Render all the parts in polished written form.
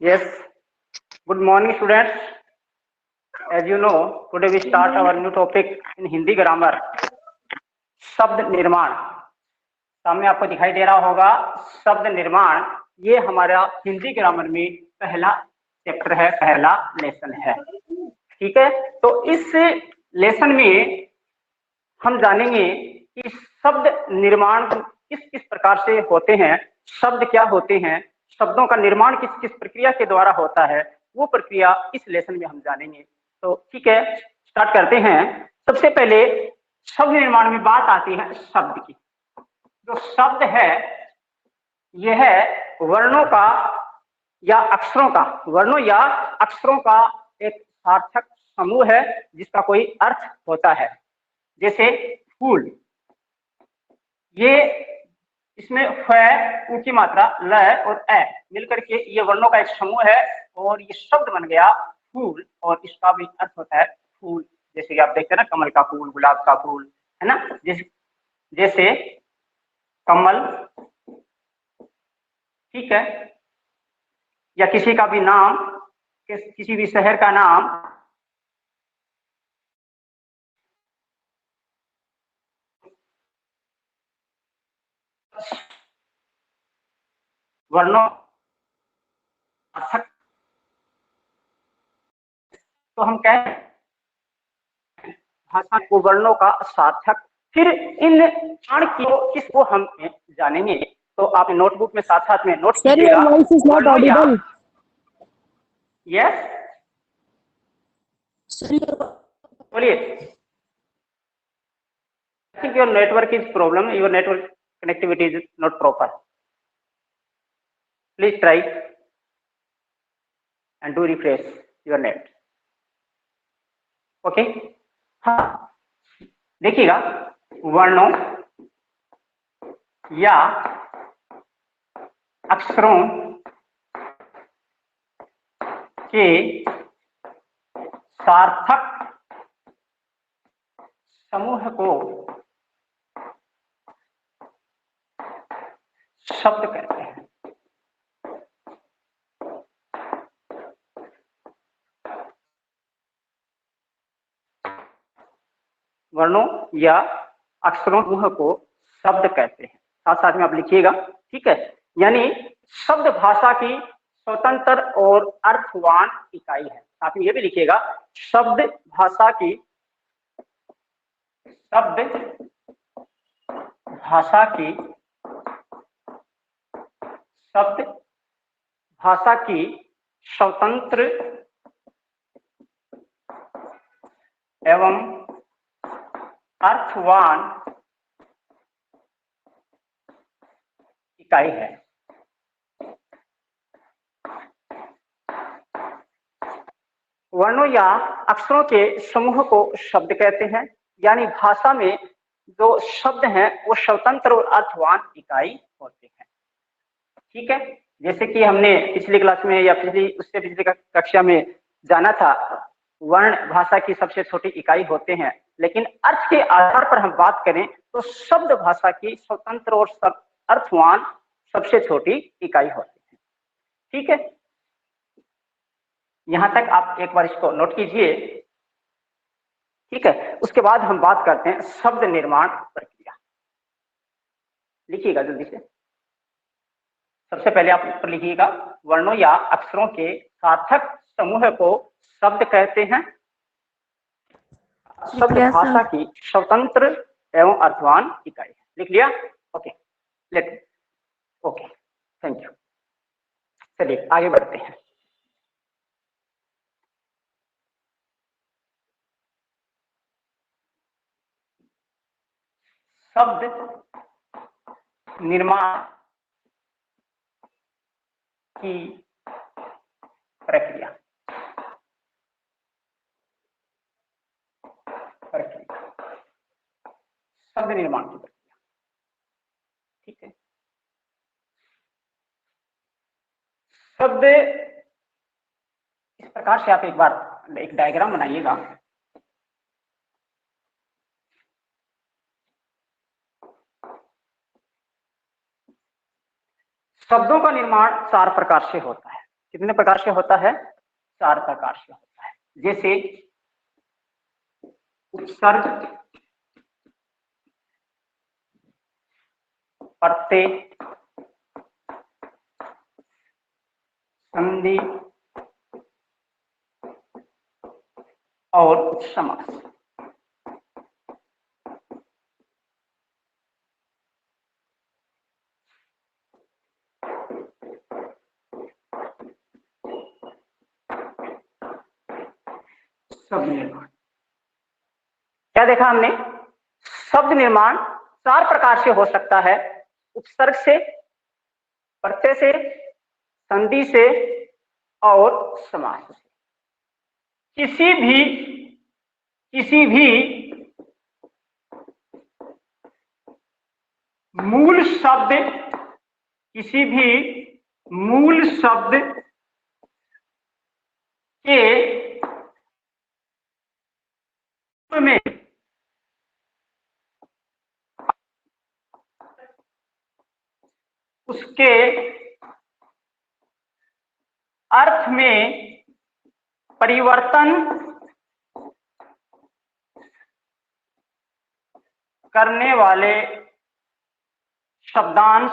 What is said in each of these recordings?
Yes, good morning students. As you know, today we start our new topic in Hindi grammar. शब्द निर्माण सामने आपको दिखाई दे रहा होगा। शब्द निर्माण ये हमारा हिंदी ग्रामर में पहला चैप्टर है, पहला लेसन है। ठीक है, तो इस लेसन में हम जानेंगे कि शब्द निर्माण किस किस प्रकार से होते हैं, शब्द क्या होते हैं, शब्दों का निर्माण किस किस प्रक्रिया के द्वारा होता है, वो प्रक्रिया इस लेसन में हम जानेंगे। तो ठीक है, स्टार्ट करते हैं। सबसे पहले शब्द निर्माण में बात आती है शब्द की। जो शब्द है यह है वर्णों का या अक्षरों का, वर्णों या अक्षरों का एक सार्थक समूह है जिसका कोई अर्थ होता है। जैसे फूल, ये इसमें फ ऊ की मात्रा ल और ए मिलकर के ये वर्णों का एक समूह है और ये शब्द बन गया फूल, और इसका भी अर्थ होता है फूल। जैसे कि आप देखते हैं ना, कमल का फूल, गुलाब का फूल, है ना। जैसे कमल, ठीक है, या किसी का भी नाम, किसी भी शहर का नाम, वर्णों तो हम कह भाषा को वर्णों का सार्थक। फिर इन क्षण किसको हम जानेंगे, तो आप नोटबुक में साथ साथ में नोट कीजिएगा। यस, बोलिए। I think your network is problem, your network connectivity is not proper. Please try and do refresh your net. Okay? हाँ, देखिएगा, वर्णों या अक्षरों के सार्थक समूह को शब्द कहते हैं। वर्णों या अक्षरों समूह को शब्द कहते हैं। साथ साथ में आप लिखिएगा, ठीक है। यानी शब्द भाषा की स्वतंत्र और अर्थवान इकाई है। साथ में ये भी लिखिएगा, शब्द भाषा की स्वतंत्र एवं अर्थवान इकाई है। वर्णों या अक्षरों के समूह को शब्द कहते हैं। यानी भाषा में जो शब्द हैं वो स्वतंत्र और अर्थवान इकाई होते हैं। ठीक है, जैसे कि हमने पिछली क्लास में या उससे पिछली कक्षा में जाना था, वर्ण भाषा की सबसे छोटी इकाई होते हैं, लेकिन अर्थ के आधार पर हम बात करें तो शब्द भाषा की स्वतंत्र और अर्थवान सबसे छोटी इकाई होती है। ठीक है, यहां तक आप एक बार इसको नोट कीजिए। ठीक है, उसके बाद हम बात करते हैं शब्द निर्माण प्रक्रिया। लिखिएगा जल्दी से। सबसे पहले आप ऊपर लिखिएगा, वर्णों या अक्षरों के सार्थक समूह को शब्द कहते हैं। शब्द भाषा की स्वतंत्र एवं अर्थवान इकाई है। लिख लिया? Okay, let okay, thank you. चलिए आगे बढ़ते हैं। शब्द निर्माण की प्रक्रिया। शब्द निर्माण की प्रक्रिया, ठीक है। शब्द इस प्रकार से, आप एक बार एक डायग्राम बनाइएगा। शब्दों का निर्माण 4 प्रकार से होता है। कितने प्रकार से होता है? 4 प्रकार से होता है। जैसे उपसर्ग, प्रत्यय, संधि और समास। शब्द निर्माण क्या देखा हमने? शब्द निर्माण 4 प्रकार से हो सकता है। उपसर्ग से, प्रत्यय से, संधि से और समास से। किसी भी मूल शब्द, किसी भी मूल शब्द के में उसके अर्थ में परिवर्तन करने वाले शब्दांश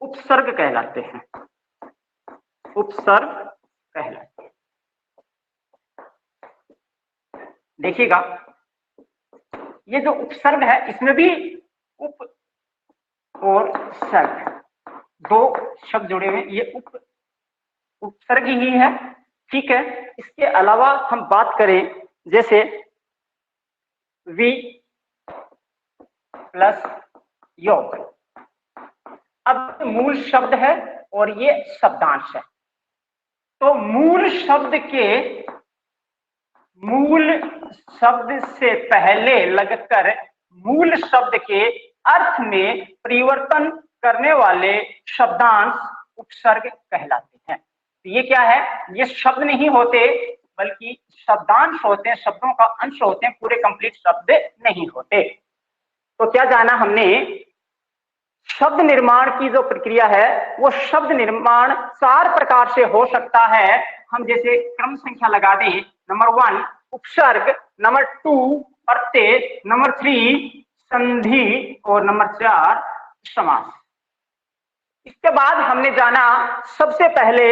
उपसर्ग कहलाते हैं। उपसर्ग कहलाते हैं। देखिएगा, ये जो उपसर्ग है इसमें भी उप और सर्ग 2 शब्द जुड़े हुए, ये उपसर्ग ही है। ठीक है, इसके अलावा हम बात करें जैसे वी प्लस योग। अब मूल शब्द है और ये शब्दांश है, तो मूल शब्द से पहले लगकर मूल शब्द के अर्थ में परिवर्तन करने वाले शब्दांश उपसर्ग कहलाते हैं। तो ये क्या है? ये शब्द नहीं होते बल्कि शब्दांश होते हैं, शब्दों का अंश होते हैं, पूरे कंप्लीट शब्द नहीं होते। तो क्या जाना हमने? शब्द निर्माण की जो प्रक्रिया है वो शब्द निर्माण 4 प्रकार से हो सकता है। हम जैसे क्रम संख्या लगा दें, नंबर 1 उपसर्ग, नंबर 2 प्रत्यय, नंबर 3 संधि और नंबर 4 समास। इसके बाद हमने जाना सबसे पहले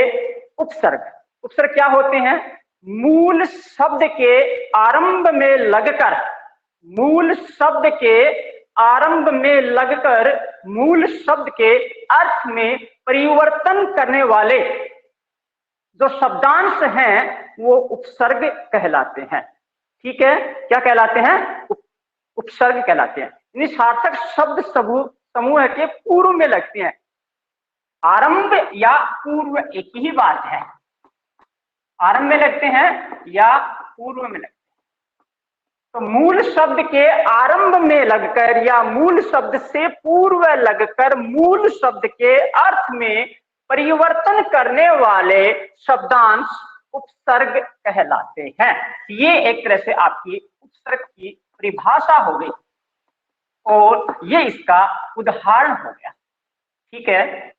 उपसर्ग। उपसर्ग क्या होते हैं? मूल शब्द के आरंभ में लगकर, मूल शब्द के आरंभ में लगकर मूल शब्द के अर्थ में परिवर्तन करने वाले जो शब्दांश हैं वो उपसर्ग कहलाते हैं। ठीक है, क्या कहलाते हैं? उपसर्ग कहलाते हैं। इन सार्थक शब्द समूह के पूर्व में लगते हैं। आरंभ या पूर्व एक ही बात है, आरंभ में लगते हैं या पूर्व में लगते हैं। तो मूल शब्द के आरंभ में लगकर या मूल शब्द से पूर्व लगकर मूल शब्द के अर्थ में परिवर्तन करने वाले शब्दांश उपसर्ग कहलाते हैं। ये एक तरह से आपकी उपसर्ग की परिभाषा हो गई और ये इसका उदाहरण हो गया। ठीक है,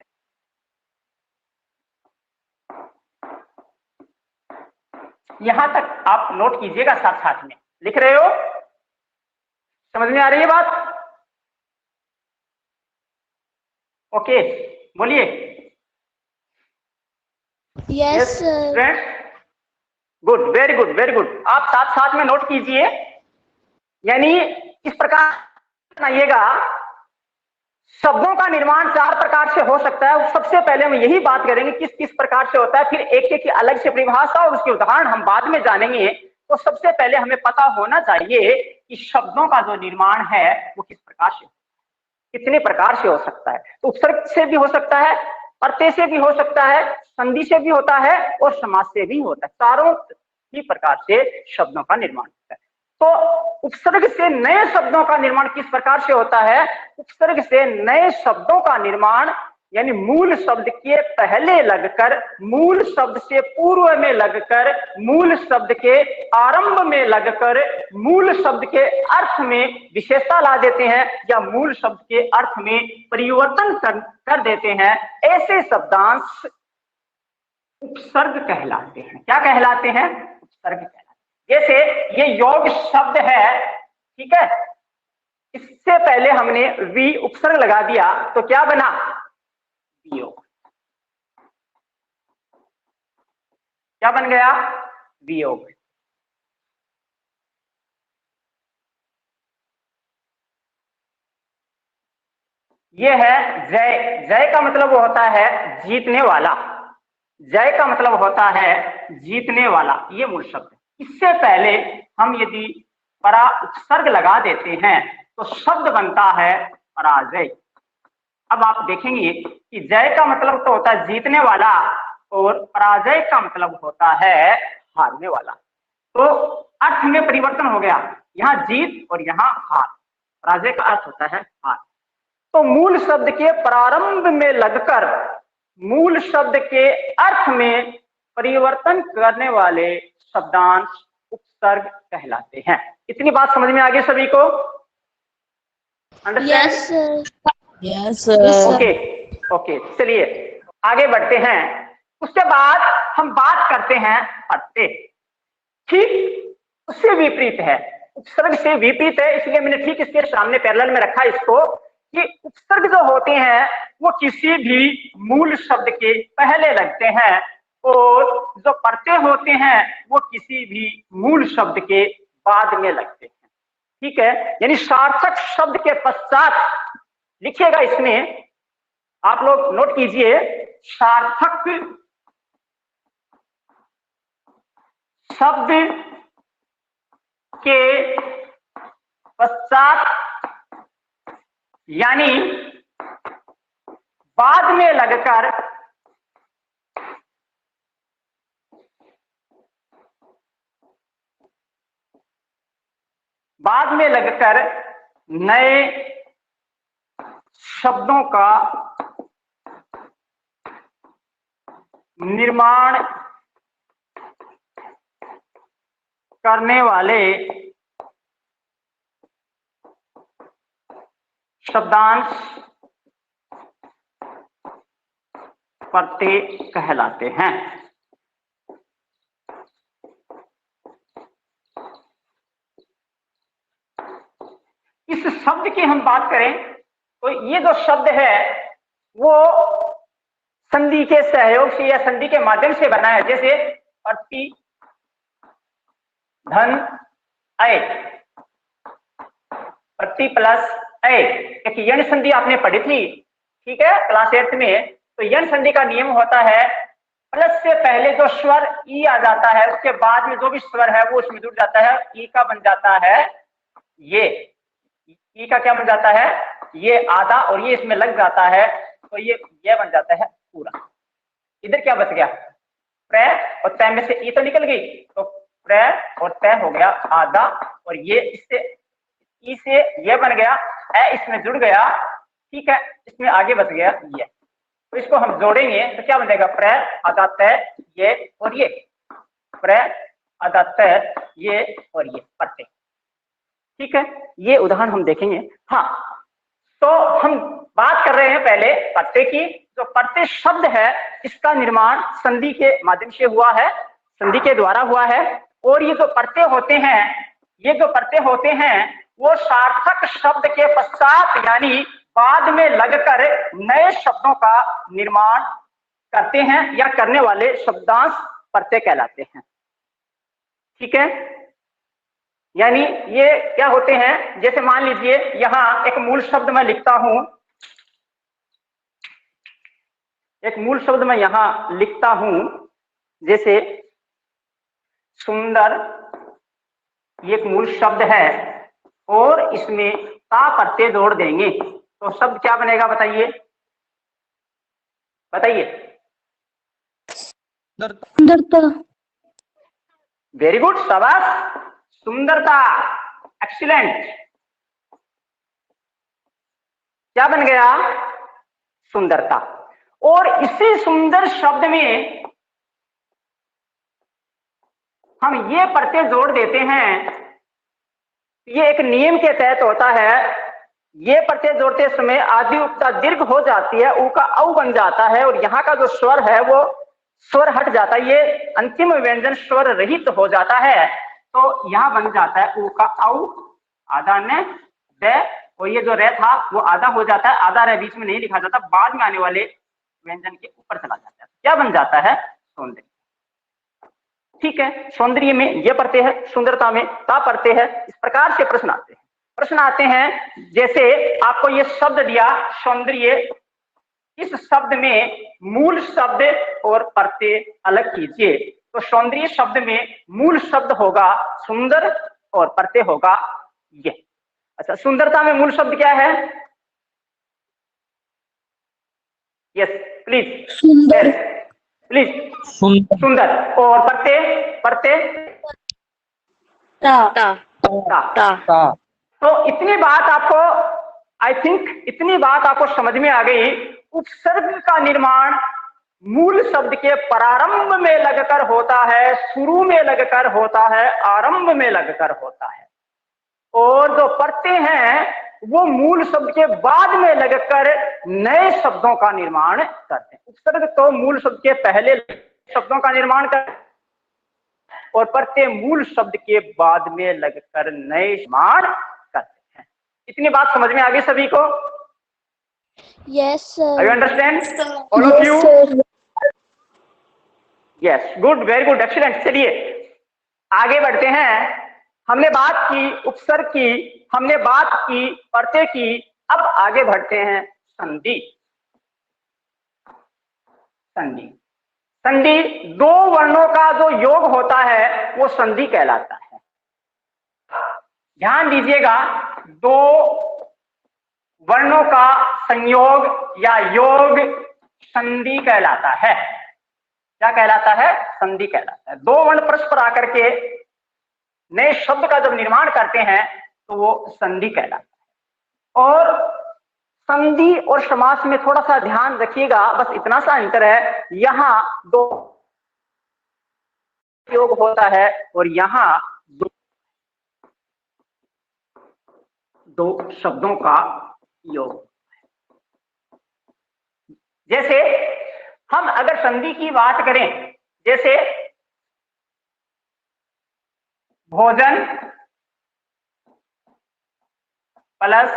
यहां तक आप नोट कीजिएगा, साथ साथ में लिख रहे हो? समझ में आ रही है बात? ओके, बोलिए। Yes sir. Good, very good, very good. आप साथ साथ में नोट कीजिए, यानी इस प्रकार बनाइएगा। शब्दों का निर्माण 4 प्रकार से हो सकता है। सबसे पहले हम यही बात करेंगे किस किस प्रकार से होता है, फिर एक एक की अलग से परिभाषा और उसके उदाहरण हम बाद में जानेंगे। तो सबसे पहले हमें पता होना चाहिए कि शब्दों का जो निर्माण है वो किस प्रकार से, कितने प्रकार से हो सकता है। तो उपसर्ग से भी हो सकता है, प्रत्यय से भी हो सकता है, संधि से भी होता है और समास से भी होता है। चारों ही प्रकार से शब्दों का निर्माण होता है। तो उपसर्ग से नए शब्दों का निर्माण किस प्रकार से होता है? उपसर्ग से नए शब्दों का निर्माण यानी मूल शब्द के पहले लगकर, मूल शब्द से पूर्व में लगकर, मूल शब्द के आरंभ में लगकर मूल शब्द के अर्थ में विशेषता ला देते हैं या मूल शब्द के अर्थ में परिवर्तन कर देते हैं, ऐसे शब्दांश उपसर्ग कहलाते हैं। क्या कहलाते हैं? उपसर्ग कहलाते हैं। जैसे ये योग शब्द है, ठीक है, इससे पहले हमने वी उपसर्ग लगा दिया तो क्या बना? वियोग। क्या बन गया? वियोग। ये है जय। जय का मतलब होता है जीतने वाला। जय का मतलब होता है जीतने वाला, ये मूल शब्द है। इससे पहले हम यदि परा उपसर्ग लगा देते हैं तो शब्द बनता है पराजय। अब आप देखेंगे कि जय का मतलब तो होता है जीतने वाला और पराजय का मतलब होता है हारने वाला। तो अर्थ में परिवर्तन हो गया, यहाँ जीत और यहाँ हार। पराजय का अर्थ होता है हार। तो मूल शब्द के प्रारंभ में लगकर मूल शब्द के अर्थ में परिवर्तन करने वाले शब्दांश उपसर्ग कहलाते हैं। इतनी बात समझ में आ गई सभी को? Understand? Yes, sir. Yes, okay okay, चलिए आगे बढ़ते हैं। उसके बाद हम बात करते हैं पत्ते। ठीक उससे विपरीत है, उपसर्ग से विपरीत है, इसलिए मैंने ठीक इसके सामने पैरेलल में रखा इसको कि उपसर्ग जो होते हैं वो किसी भी मूल शब्द के पहले लगते हैं और जो पत्ते होते हैं वो किसी भी मूल शब्द के बाद में लगते हैं। ठीक है, यानी सार्थक शब्द के पश्चात लिखिएगा, इसमें आप लोग नोट कीजिए, सार्थक शब्द के पश्चात यानी बाद में लगकर नए शब्दों का निर्माण करने वाले शब्दांश पत्ते कहलाते हैं। इस शब्द की हम बात करें तो ये जो शब्द है वो संधि के सहयोग से या संधि के माध्यम से बना है। जैसे प्रति, धन, अय, प्रति प्लस अय, एक यण संधि आपने पढ़ी थी, ठीक है, क्लास 8 में। तो यण संधि का नियम होता है प्लस से पहले जो स्वर ई आ जाता है उसके बाद में जो भी स्वर है वो उसमें जुड़ जाता है, ई का बन जाता है ये, ई का क्या बन जाता है? ये आधा, और ये इसमें लग जाता है तो ये बन जाता है पूरा। इधर क्या बच गया? प्र और तय में से ई तो निकल गई, तो प्र और तय हो गया आधा, और ये इससे ई से ये बन गया, ए इसमें जुड़ गया, ठीक है, इसमें आगे बच गया ये। तो इसको हम जोड़ेंगे तो क्या बनेगा? प्र आधा तय ये और ये, प्र आधा तय ये और ये पत्ते। ठीक है, ये उदाहरण हम देखेंगे। हाँ, तो हम बात कर रहे हैं पहले पत्ते की। जो पत्ते शब्द है इसका निर्माण संधि के माध्यम से हुआ है, संधि के द्वारा हुआ है। और ये जो पत्ते होते हैं, ये जो पत्ते होते हैं वो सार्थक शब्द के पश्चात यानी बाद में लगकर नए शब्दों का निर्माण करते हैं या करने वाले शब्दांश पत्ते कहलाते हैं। ठीक है, यानी ये क्या होते हैं? जैसे मान लीजिए यहां एक मूल शब्द मैं लिखता हूं, एक मूल शब्द मैं यहां लिखता हूं, जैसे सुंदर, ये एक मूल शब्द है और इसमें ता प्रत्यय जोड़ देंगे तो शब्द क्या बनेगा? बताइए बताइए। सुंदरता। वेरी गुड, शाबाश, सुंदरता, एक्सीलेंट। क्या बन गया? सुंदरता। और इसी सुंदर शब्द में हम ये प्रत्यय जोड़ देते हैं। ये एक नियम के तहत होता है। ये प्रत्यय जोड़ते समय आदि उपता दीर्घ हो जाती है, ऊ का औ बन जाता है और यहाँ का जो स्वर है वो स्वर हट जाता है, ये अंतिम व्यंजन स्वर रहित हो जाता है। तो यहाँ बन जाता है ऊ का औ, आधा न द, और ये जो रे था वो आधा हो जाता है, आधा रे बीच में नहीं लिखा जाता, बाद में आने वाले व्यंजन के ऊपर चला जाता है। क्या बन जाता है? सौंदर्य। ठीक है, सौंदर्य में ये प्रत्यय है, सुंदरता में ता प्रत्यय है। इस प्रकार से प्रश्न आते हैं। जैसे आपको ये शब्द दिया सौंदर्य, इस शब्द में मूल शब्द और प्रत्यय अलग कीजिए। तो सौंदर्य शब्द में मूल शब्द होगा सुंदर और प्रत्यय होगा ये। अच्छा, सुंदरता में मूल शब्द क्या है? यस प्लीज, सुंदर, प्लीज सुंदर। और प्रत्यय ता, ता। तो इतनी बात आपको, आई थिंक इतनी बात आपको समझ में आ गई। उपसर्ग का निर्माण मूल शब्द के प्रारंभ में लगकर होता है, शुरू में लगकर होता है, आरंभ में लगकर होता है। और जो प्रत्यय हैं वो मूल शब्द के बाद में लगकर नए शब्दों का निर्माण करते हैं। उपसर्ग तो मूल शब्द के पहले शब्दों का निर्माण करते हैं और प्रत्यय मूल शब्द के बाद में लगकर नए निर्माण करते हैं। इतनी बात समझ में आ गई सभी को? yes sir, I understand all of you? Yes, good, very good, excellent. चलिए आगे बढ़ते हैं। हमने बात की उपसर्ग की, हमने बात की प्रत्यय की, अब आगे बढ़ते हैं संधि। संधि दो वर्णों का जो योग होता है वो संधि कहलाता है। ध्यान दीजिएगा, दो वर्णों का संयोग या योग संधि कहलाता है। क्या कहलाता है? संधि कहलाता है। दो वर्ण परस्पर आकर के नए शब्द का जब निर्माण करते हैं तो वो संधि कहलाता है। और संधि और समास में थोड़ा सा ध्यान रखिएगा, बस इतना सा अंतर है, यहां दो योग होता है और यहां दो शब्दों का योग। जैसे हम अगर संधि की बात करें, जैसे भोजन प्लस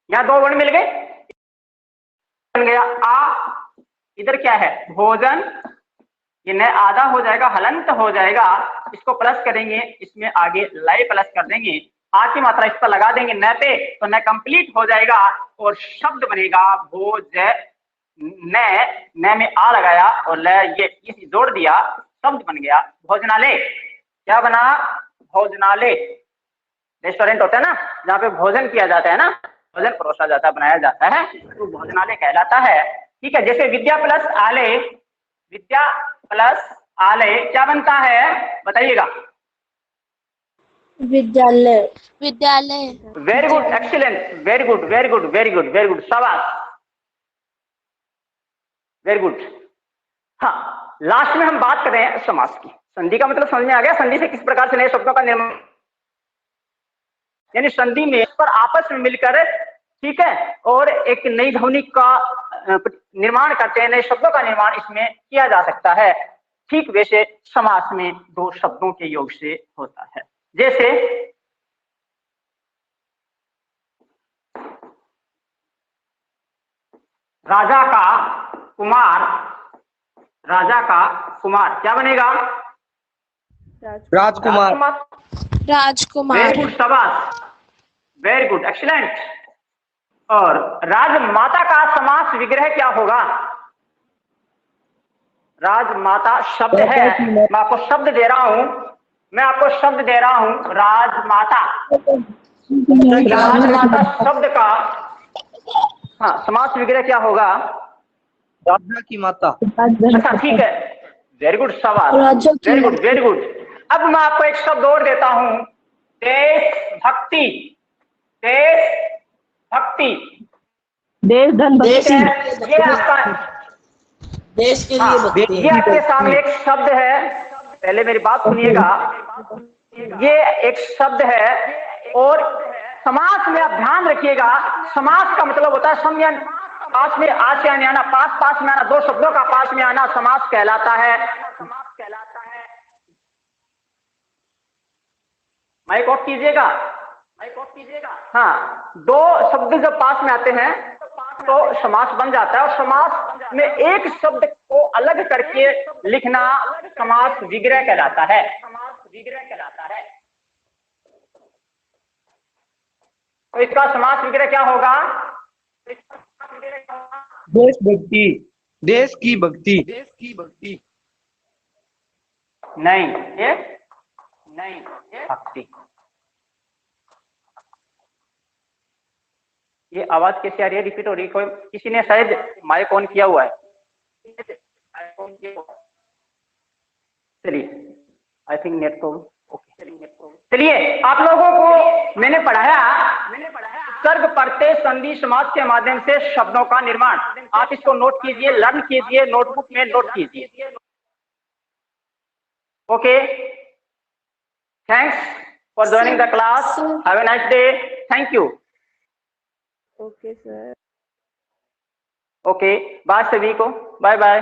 यहां दो वर्ण मिल गए, बन गया आ, इधर क्या है? भोजन, ये न आधा हो जाएगा, हलंत हो जाएगा, इसको प्लस करेंगे, इसमें आगे लय प्लस कर देंगे, आ की मात्रा इस पर लगा देंगे न पे, तो न कंप्लीट हो जाएगा और शब्द बनेगा भोज न में आ लगाया और ल ये इस जोड़ दिया, शब्द बन गया भोजनालय। क्या बना? भोजनालय। रेस्टोरेंट होता है ना जहाँ पे भोजन किया जाता है ना, भोजन परोसा जाता है, बनाया जाता है, तो भोजनालय कहलाता है। ठीक है, जैसे विद्या प्लस आलय, विद्या प्लस आलय क्या बनता है? बताइएगा। विद्यालय, very good, excellent, very good, very good, very good, very good, शाबाश, वेरी गुड। हाँ, लास्ट में हम बात कर रहे हैं समास की। संधि का मतलब समझ में आ गया? संधि से किस प्रकार से नए शब्दों का निर्माण, यानी संधि में पर आपस में मिलकर, ठीक है, और एक नई ध्वनि का निर्माण करते हैं, नए शब्दों का निर्माण इसमें किया जा सकता है। ठीक वैसे समास में दो शब्दों के योग से होता है। जैसे राजा का कुमार, राजा का कुमार क्या बनेगा? राजकुमार। वेरी गुड, शाबाश, वेरी गुड, एक्सीलेंट। और राजमाता का समास विग्रह क्या होगा? राजमाता शब्द है, मैं आपको शब्द दे रहा हूं, मैं आपको शब्द दे रहा हूं, राजमाता। राजमाता शब्द का हाँ समास विग्रह क्या होगा? राजा की माता। अच्छा ठीक है, वेरी गुड, शाबाश, वेरी गुड, वेरी गुड। अब मैं आपको एक शब्द और देता हूं, देशभक्ति, देशभक्ति। देश धन देश भक्ति। ये आपका, देश के लिए हाँ, भक्ति। ये आपके सामने एक शब्द है, पहले मेरी बात सुनिएगा। ये एक शब्द है और समास में आप ध्यान रखिएगा, समास का मतलब होता है समयन, पास में आ से आना, पास में आना, दो शब्दों का पास में आना समास कहलाता है। समास कहलाता है। माइक ऑफ कीजिएगा, माइक ऑफ कीजिएगा। हाँ, दो शब्द जब पास में आते हैं तो समास बन जाता है, और समास में एक शब्द को अलग करके लिखना समास विग्रह कहलाता है। समास विग्रह कहलाता है। तो इसका समास विग्रह क्या होगा? देशभक्ति, देश की भक्ति, देश की भक्ति। नहीं, ये नहीं, ये भक्ति। ये आवाज कैसे आ रही है? रिपीट हो रही है? कोई, किसी ने शायद माइक ऑन किया हुआ है। चलिए, आई थिंक नेट तो ओके। चलिए, आप लोगों को मैंने पढ़ाया सर्ग प्रत्यय संधि समास के माध्यम से शब्दों का निर्माण। आप इसको नोट कीजिए, लर्न कीजिए, नोटबुक में नोट कीजिए। Okay, thanks for joining the class. Have a nice day. Thank you. Okay sir. Okay, bye सभी को, बाय बाय।